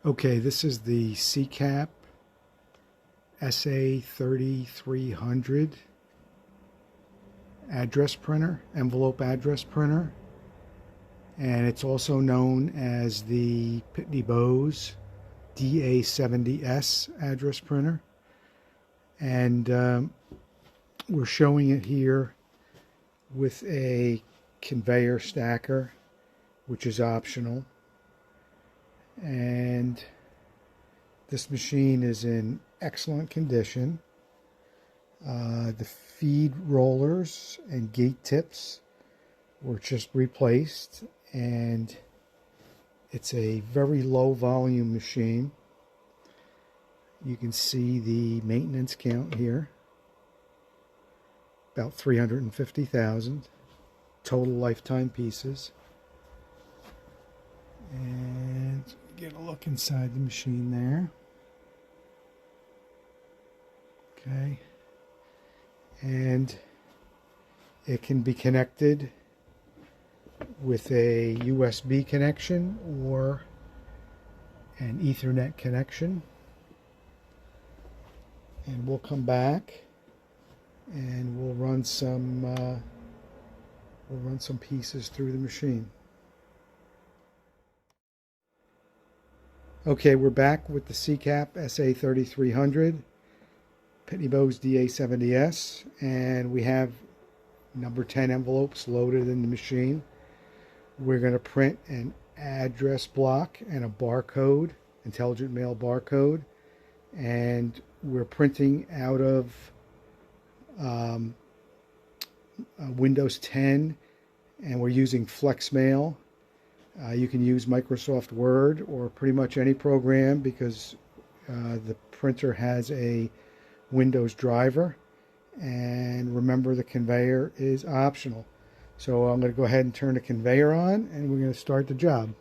Okay, this is the Secap SA3300 address printer, envelope address printer, and it's also known as the Pitney DA70s address printer. And we're showing it here with a conveyor stacker, which is optional. And this machine is in excellent condition. The feed rollers and gate tips were just replaced, and it's a very low volume machine. You can see the maintenance count here, about 350,000 total lifetime pieces. And get a look inside the machine there. Okay. And it can be connected with a USB connection or an Ethernet connection. And we'll come back and we'll run some pieces through the machine. Okay, we're back with the Secap SA3300, Pitney DA70s, and we have number 10 envelopes loaded in the machine. We're going to print an address block and a barcode, intelligent mail barcode, and we're printing out of Windows 10, and we're using FlexMail. You can use Microsoft Word or pretty much any program because the printer has a Windows driver. And remember, the conveyor is optional. So I'm going to go ahead and turn the conveyor on, and we're going to start the job.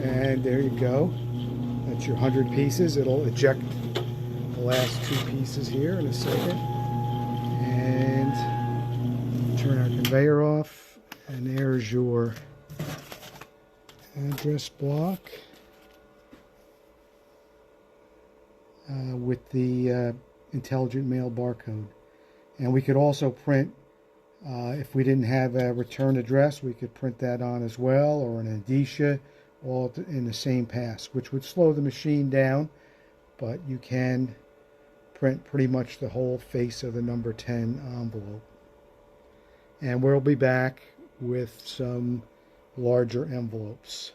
And there you go. That's your 100 pieces. It'll eject the last 2 pieces here in a second. And turn our conveyor off. And there's your address block with the intelligent mail barcode. And we could also print, if we didn't have a return address, we could print that on as well, or an indicia, all in the same pass, which would slow the machine down, but you can print pretty much the whole face of the number 10 envelope. And we'll be back with some larger envelopes.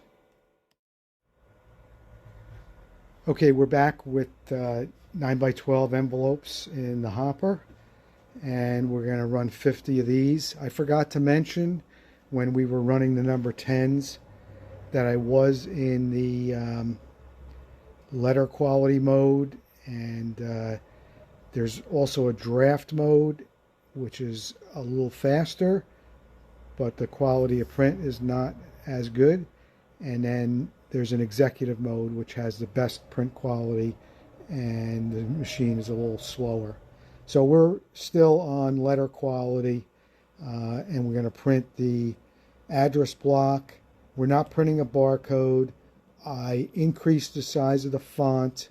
Okay, we're back with 9x12 envelopes in the hopper, and we're going to run 50 of these. I forgot to mention when we were running the number 10s that I was in the letter quality mode, and there's also a draft mode, which is a little faster, but the quality of print is not as good. And then there's an executive mode, which has the best print quality, and the machine is a little slower. So we're still on letter quality, and we're going to print the address block. We're not printing a barcode. I increased the size of the font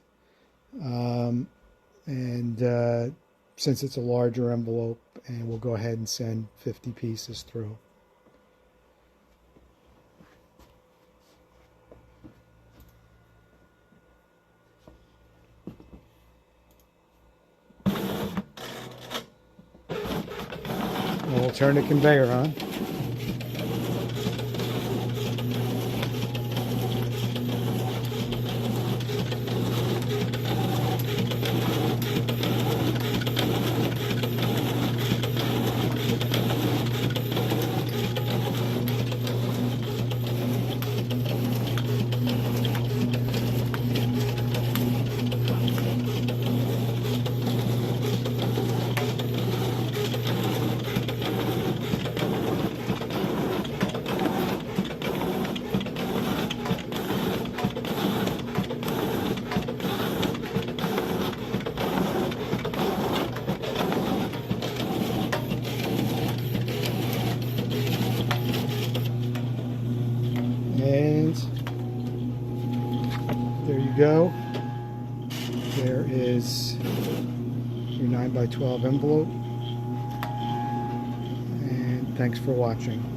And since it's a larger envelope, and we'll go ahead and send 50 pieces through. And we'll turn the conveyor on. And there you go. There is your 9x12 envelope. And thanks for watching.